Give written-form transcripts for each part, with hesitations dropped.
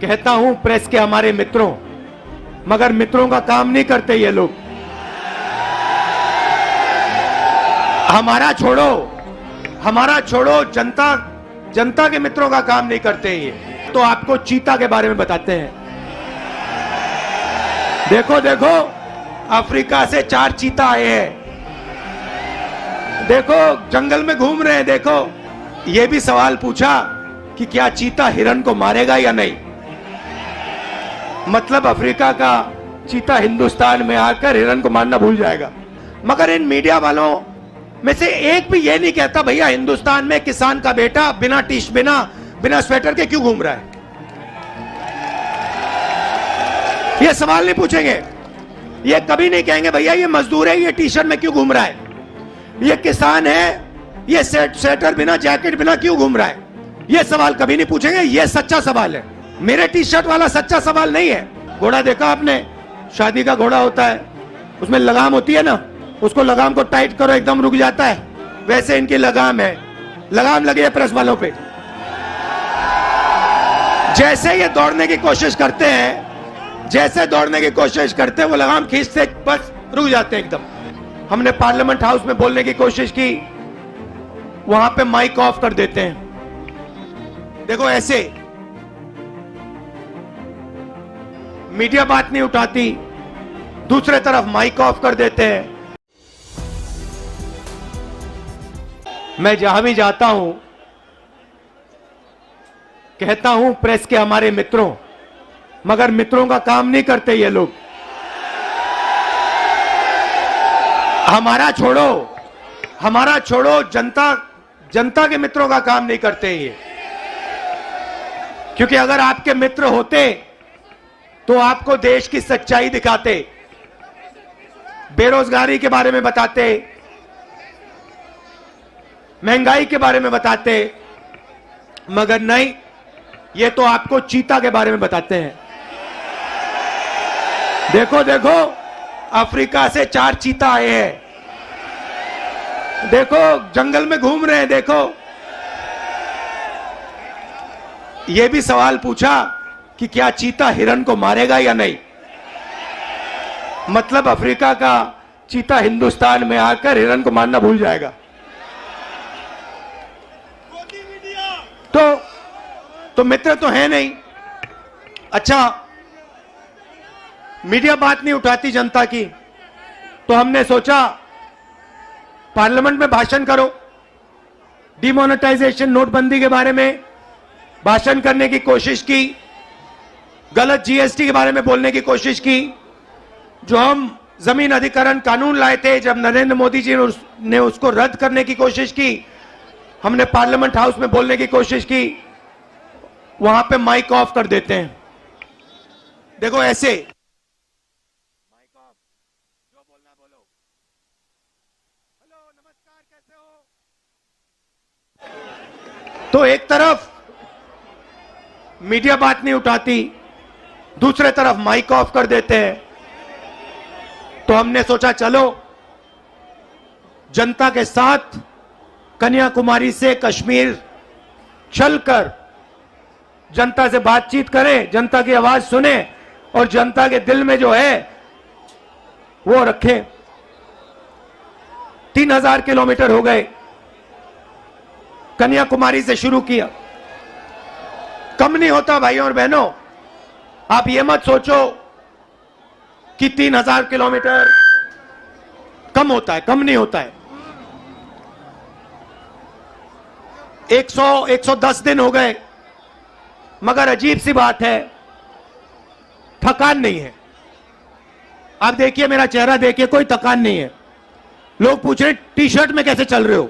कहता हूं प्रेस के हमारे मित्रों, मगर मित्रों का काम नहीं करते ये लोग। हमारा छोड़ो, जनता के मित्रों का काम नहीं करते ये। तो आपको चीता के बारे में बताते हैं। देखो अफ्रीका से 4 चीता आए हैं। देखो जंगल में घूम रहे हैं। देखो ये भी सवाल पूछा कि क्या चीता हिरण को मारेगा या नहीं। मतलब अफ्रीका का चीता हिंदुस्तान में आकर हिरण को मारना भूल जाएगा। मगर इन मीडिया वालों में से एक भी ये नहीं कहता भैया हिंदुस्तान में किसान का बेटा बिना स्वेटर के क्यों घूम रहा है। ये सवाल नहीं पूछेंगे। ये कभी नहीं कहेंगे भैया ये मजदूर है, ये टी शर्ट में क्यों घूम रहा है। ये किसान है, ये स्वेटर बिना जैकेट बिना क्यों घूम रहा है। ये सवाल कभी नहीं पूछेंगे। ये सच्चा सवाल है। मेरे टी शर्ट वाला सच्चा सवाल नहीं है। घोड़ा देखा आपने? शादी का घोड़ा होता है, उसमें लगाम होती है ना, उसको लगाम को टाइट करो एकदम रुक जाता है। वैसे इनकी लगाम है, लगाम लगी है प्रेस वालों पे। जैसे ये दौड़ने की कोशिश करते हैं, वो लगाम खींचते बस रुक जाते हैं एकदम। हमने पार्लियामेंट हाउस में बोलने की कोशिश की, वहां पे माइक ऑफ कर देते हैं। देखो ऐसे मीडिया बात नहीं उठाती, दूसरे तरफ माइक ऑफ कर देते हैं। मैं जहां भी जाता हूं कहता हूं प्रेस के हमारे मित्रों, मगर मित्रों का काम नहीं करते ये लोग। हमारा छोड़ो, जनता के मित्रों का काम नहीं करते ये। क्योंकि अगर आपके मित्र होते तो आपको देश की सच्चाई दिखाते, बेरोजगारी के बारे में बताते, महंगाई के बारे में बताते। मगर नहीं, ये तो आपको चीता के बारे में बताते हैं। देखो अफ्रीका से 4 चीता आए हैं। देखो जंगल में घूम रहे हैं। देखो ये भी सवाल पूछा कि क्या चीता हिरण को मारेगा या नहीं। मतलब अफ्रीका का चीता हिंदुस्तान में आकर हिरण को मारना भूल जाएगा। तो मित्र तो है नहीं। अच्छा, मीडिया बात नहीं उठाती जनता की, तो हमने सोचा पार्लियामेंट में भाषण करो। डिमोनेटाइजेशन, नोटबंदी के बारे में भाषण करने की कोशिश की, गलत जीएसटी के बारे में बोलने की कोशिश की। जो हम जमीन अधिग्रहण कानून लाए थे, जब नरेंद्र मोदी जी ने उसको रद्द करने की कोशिश की, हमने पार्लियामेंट हाउस में बोलने की कोशिश की, वहां पे माइक ऑफ कर देते हैं। देखो ऐसे माइक ऑफ, जो बोलना बोलो। हेलो नमस्कार, कैसे हो। तो एक तरफ मीडिया बात नहीं उठाती, दूसरे तरफ माइक ऑफ कर देते हैं। तो हमने सोचा चलो जनता के साथ कन्याकुमारी से कश्मीर चलकर जनता से बातचीत करें, जनता की आवाज सुने और जनता के दिल में जो है वो रखें। 3000 किलोमीटर हो गए, कन्याकुमारी से शुरू किया। कम नहीं होता भाइयों और बहनों। आप ये मत सोचो कि 3000 किलोमीटर कम होता है, कम नहीं होता है। 110 दिन हो गए, मगर अजीब सी बात है, थकान नहीं है। आप देखिए, मेरा चेहरा देखिए, कोई थकान नहीं है। लोग पूछ रहे टी शर्ट में कैसे चल रहे हो।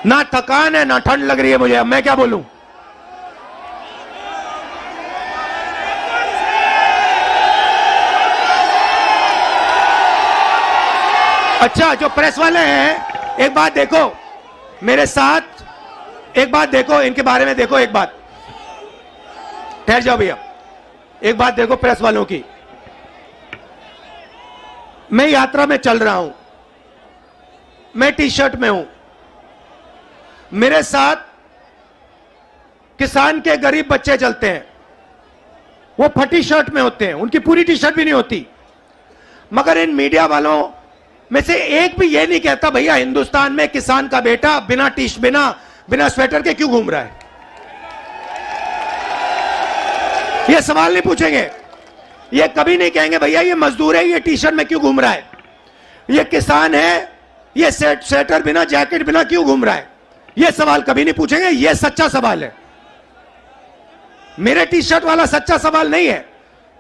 ना थकान है ना ठंड लग रही है मुझे। अब मैं क्या बोलूं। अच्छा, जो प्रेस वाले हैं, एक बात देखो मेरे साथ, एक बात देखो इनके बारे में। देखो एक बात, ठहर जाओ भैया, एक बात देखो प्रेस वालों की। मैं यात्रा में चल रहा हूं, मैं टी शर्ट में हूं, मेरे साथ किसान के गरीब बच्चे चलते हैं, वो फटी शर्ट में होते हैं, उनकी पूरी टी शर्ट भी नहीं होती। मगर इन मीडिया वालों में से एक भी ये नहीं कहता भैया हिंदुस्तान में किसान का बेटा बिना स्वेटर के क्यों घूम रहा है। ये सवाल नहीं पूछेंगे, ये कभी नहीं कहेंगे भैया ये मजदूर है, ये टी शर्ट में क्यों घूम रहा है, ये किसान है, ये स्वेटर बिना जैकेट बिना क्यों घूम रहा है। ये सवाल कभी नहीं पूछेंगे। ये सच्चा सवाल है, मेरे टी शर्ट वाला सच्चा सवाल नहीं है।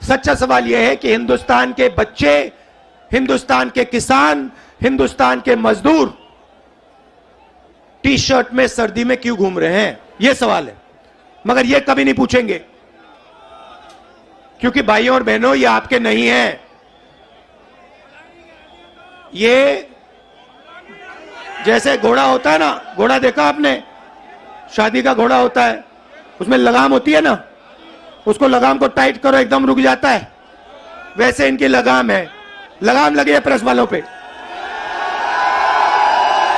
सच्चा सवाल यह है कि हिंदुस्तान के बच्चे, हिंदुस्तान के किसान, हिंदुस्तान के मजदूर टी शर्ट में सर्दी में क्यों घूम रहे हैं, यह सवाल है। मगर यह कभी नहीं पूछेंगे, क्योंकि भाइयों और बहनों ये आपके नहीं हैं। ये जैसे घोड़ा होता है ना, घोड़ा देखा आपने, शादी का घोड़ा होता है, उसमें लगाम होती है ना, उसको लगाम को टाइट करो एकदम रुक जाता है, वैसे इनकी लगाम है, लगाम लगी है प्रेस वालों पे।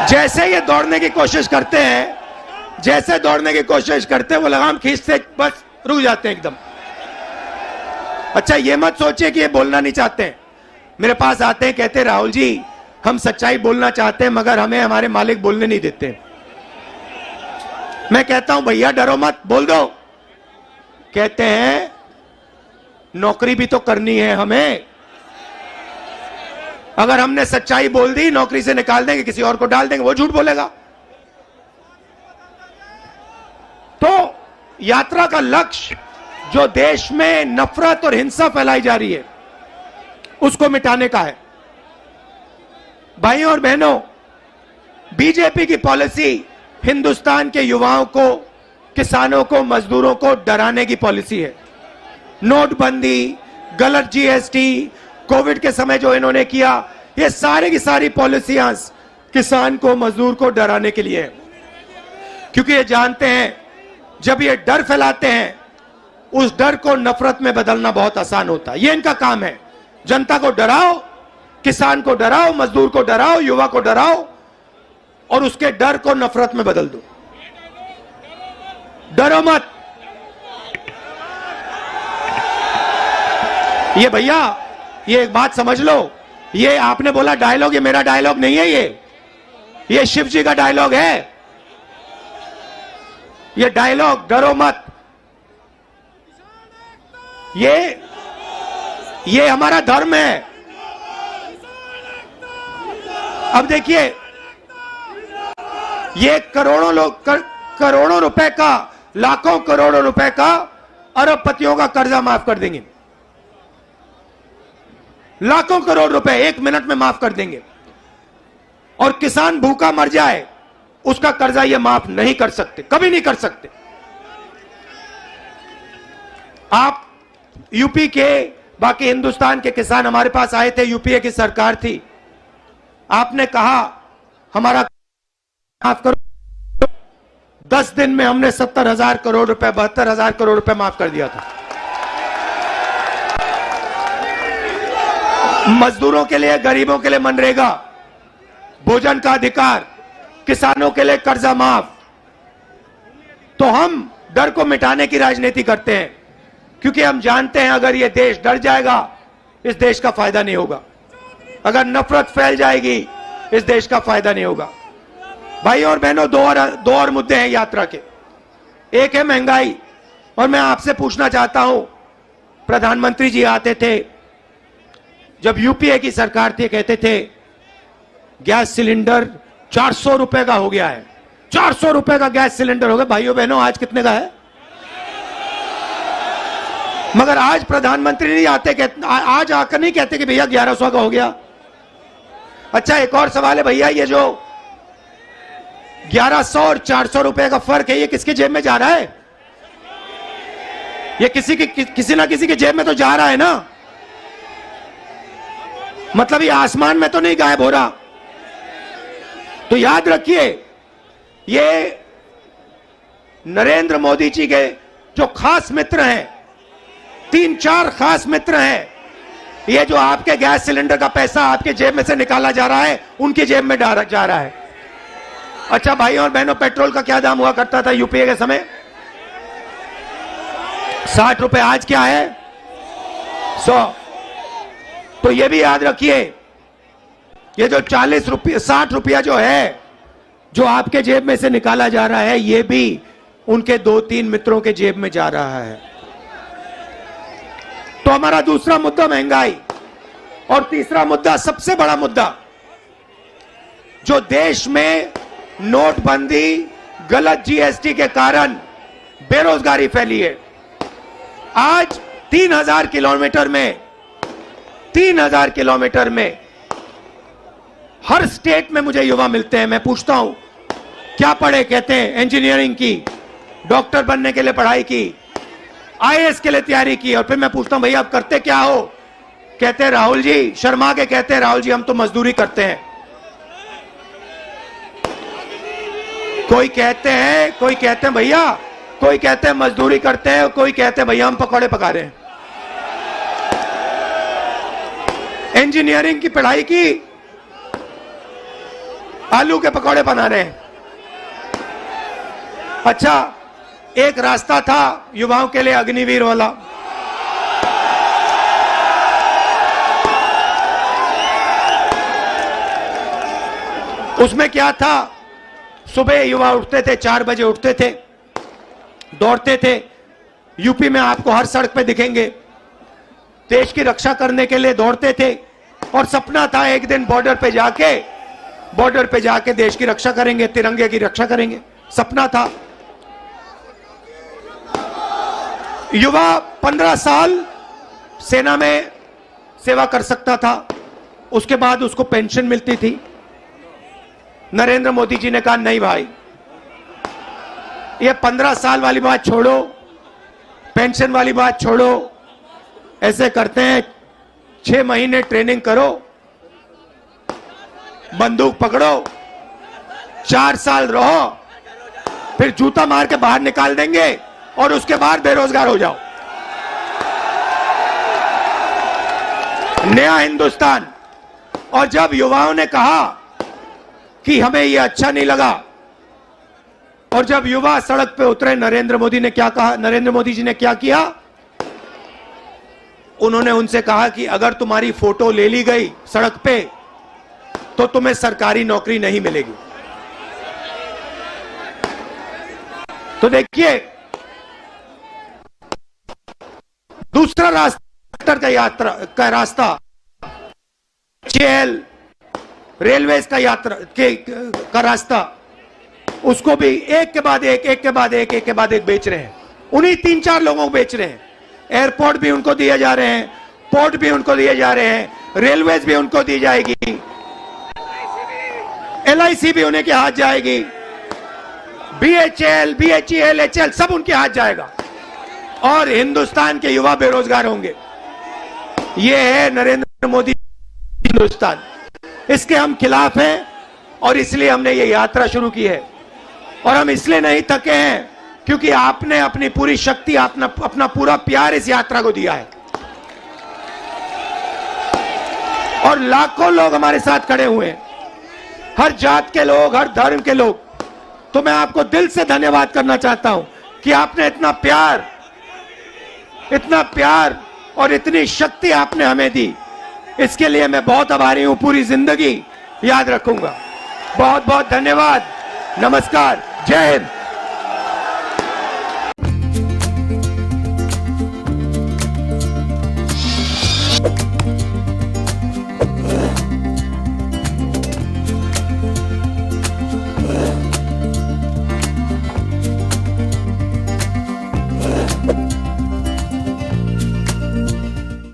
जैसे ये दौड़ने की कोशिश करते हैं, जैसे दौड़ने की कोशिश करते हैं, वो लगाम खींचते बस रुक जाते हैं एकदम। अच्छा ये मत सोचिए कि ये बोलना नहीं चाहते हैं, मेरे पास आते हैं, कहते राहुल जी हम सच्चाई बोलना चाहते हैं मगर हमें हमारे मालिक बोलने नहीं देते। मैं कहता हूं भैया डरो मत, बोल दो। कहते हैं नौकरी भी तो करनी है हमें, अगर हमने सच्चाई बोल दी नौकरी से निकाल देंगे, किसी और को डाल देंगे, वो झूठ बोलेगा। तो यात्रा का लक्ष्य जो देश में नफरत और हिंसा फैलाई जा रही है उसको मिटाने का है। भाइयों और बहनों, बीजेपी की पॉलिसी हिंदुस्तान के युवाओं को, किसानों को, मजदूरों को डराने की पॉलिसी है। नोटबंदी, गलत जीएसटी, कोविड के समय जो इन्होंने किया, ये सारी की सारी पॉलिसियां किसान को, मजदूर को डराने के लिए है। क्योंकि ये जानते हैं जब ये डर फैलाते हैं, उस डर को नफरत में बदलना बहुत आसान होता है। ये इनका काम है, जनता को डराओ, किसान को डराओ, मजदूर को डराओ, युवा को डराओ और उसके डर को नफरत में बदल दो। डरो मत। ये भैया ये एक बात समझ लो, ये आपने बोला डायलॉग, ये मेरा डायलॉग नहीं है, ये शिव जी का डायलॉग है। ये डायलॉग डरो मत, ये हमारा धर्म है। अब देखिए ये करोड़ों रुपए का, लाखों करोड़ों रुपए का अरबपतियों का कर्जा माफ कर देंगे, लाखों करोड़ रुपए 1 मिनट में माफ कर देंगे। और किसान भूखा मर जाए उसका कर्जा ये माफ नहीं कर सकते, कभी नहीं कर सकते। आप यूपी के, बाकी हिंदुस्तान के किसान हमारे पास आए थे, यूपीए की सरकार थी, आपने कहा हमारा माफ करो, 10 दिन में हमने 70,000 करोड़ रुपए, 72,000 करोड़ रुपए माफ कर दिया था। मजदूरों के लिए, गरीबों के लिए मनरेगा, भोजन का अधिकार, किसानों के लिए कर्जा माफ। तो हम डर को मिटाने की राजनीति करते हैं, क्योंकि हम जानते हैं अगर ये देश डर जाएगा इस देश का फायदा नहीं होगा, अगर नफरत फैल जाएगी इस देश का फायदा नहीं होगा। भाई और बहनों, दो और मुद्दे हैं यात्रा के। एक है महंगाई, और मैं आपसे पूछना चाहता हूं, प्रधानमंत्री जी आते थे जब यूपीए की सरकार थी, कहते थे गैस सिलेंडर 400 रुपए का हो गया है, 400 रुपए का गैस सिलेंडर हो गया। भाइयों बहनों आज कितने का है? मगर आज प्रधानमंत्री नहीं आते, आज आकर नहीं कहते कि भैया 1100 का हो गया। अच्छा एक और सवाल है भैया, ये जो 1100 और 400 रुपए का फर्क है, ये किसके जेब में जा रहा है? ये किसी ना किसी के जेब में तो जा रहा है ना, मतलब ये आसमान में तो नहीं गायब हो रहा। तो याद रखिए, ये नरेंद्र मोदी जी के जो खास मित्र हैं, 3-4 खास मित्र हैं, ये जो आपके गैस सिलेंडर का पैसा आपके जेब में से निकाला जा रहा है, उनकी जेब में जा रहा है। अच्छा भाइयों और बहनों, पेट्रोल का क्या दाम हुआ करता था यूपीए के समय? 60 रुपए आज क्या है? 100। तो ये भी याद रखिए, ये जो 40 रुपये 60 रुपया जो है, जो आपके जेब में से निकाला जा रहा है, ये भी उनके 2-3 मित्रों के जेब में जा रहा है। तो हमारा दूसरा मुद्दा महंगाई, और तीसरा मुद्दा, सबसे बड़ा मुद्दा, जो देश में नोटबंदी, गलत जीएसटी के कारण बेरोजगारी फैली है। आज 3000 किलोमीटर में 3000 किलोमीटर में हर स्टेट में मुझे युवा मिलते हैं। मैं पूछता हूं क्या पढ़े, कहते हैं इंजीनियरिंग की, डॉक्टर बनने के लिए पढ़ाई की, आईएएस के लिए तैयारी की। और फिर मैं पूछता हूं भैया आप करते क्या हो? कहते हैं राहुल जी, शर्मा के कहते हैं राहुल जी हम तो मजदूरी करते हैं। कोई कहते हैं भैया, कोई कहते हैं मजदूरी करते हैं, कोई कहते हैं भैया हम पकौड़े पका रहे हैं। इंजीनियरिंग की पढ़ाई की, आलू के पकौड़े बना रहे हैं। अच्छा, एक रास्ता था युवाओं के लिए अग्निवीर वाला, उसमें क्या था? सुबह युवा उठते थे, 4 बजे उठते थे, दौड़ते थे। यूपी में आपको हर सड़क पे दिखेंगे, देश की रक्षा करने के लिए दौड़ते थे। और सपना था एक दिन बॉर्डर पे जाके देश की रक्षा करेंगे, तिरंगे की रक्षा करेंगे, सपना था। युवा 15 साल सेना में सेवा कर सकता था, उसके बाद उसको पेंशन मिलती थी। नरेंद्र मोदी जी ने कहा नहीं भाई, ये 15 साल वाली बात छोड़ो, पेंशन वाली बात छोड़ो, ऐसे करते हैं 6 महीने ट्रेनिंग करो, बंदूक पकड़ो, 4 साल रहो, फिर जूता मार के बाहर निकाल देंगे और उसके बाद बेरोजगार हो जाओ। नया हिंदुस्तान। और जब युवाओं ने कहा कि हमें यह अच्छा नहीं लगा, और जब युवा सड़क पे उतरे, नरेंद्र मोदी ने क्या कहा? नरेंद्र मोदी जी ने क्या किया? उन्होंने उनसे कहा कि अगर तुम्हारी फोटो ले ली गई सड़क पे तो तुम्हें सरकारी नौकरी नहीं मिलेगी। तो देखिए, दूसरा रास्ता का रास्ता जेल, रेलवेज का रास्ता, उसको भी एक के बाद एक बेच रहे हैं। उन्हीं 3-4 लोगों को बेच रहे हैं। एयरपोर्ट भी उनको दिए जा रहे हैं, पोर्ट भी उनको दिए जा रहे हैं, रेलवेज भी उनको दी जाएगी, एलआईसी भी उन्हें के हाथ जाएगी, बीएचएल, बीएचईएल, एचएल सब उनके हाथ जाएगा, और हिंदुस्तान के युवा बेरोजगार होंगे। ये है नरेंद्र मोदी हिंदुस्तान। इसके हम खिलाफ हैं, और इसलिए हमने ये यात्रा शुरू की है। और हम इसलिए नहीं थके हैं क्योंकि आपने अपनी पूरी शक्ति, अपना पूरा प्यार इस यात्रा को दिया है, और लाखों लोग हमारे साथ खड़े हुए हैं, हर जात के लोग, हर धर्म के लोग। तो मैं आपको दिल से धन्यवाद करना चाहता हूं कि आपने इतना प्यार और इतनी शक्ति आपने हमें दी। इसके लिए मैं बहुत आभारी हूं, पूरी जिंदगी याद रखूंगा। बहुत बहुत धन्यवाद। नमस्कार, जय हिंद।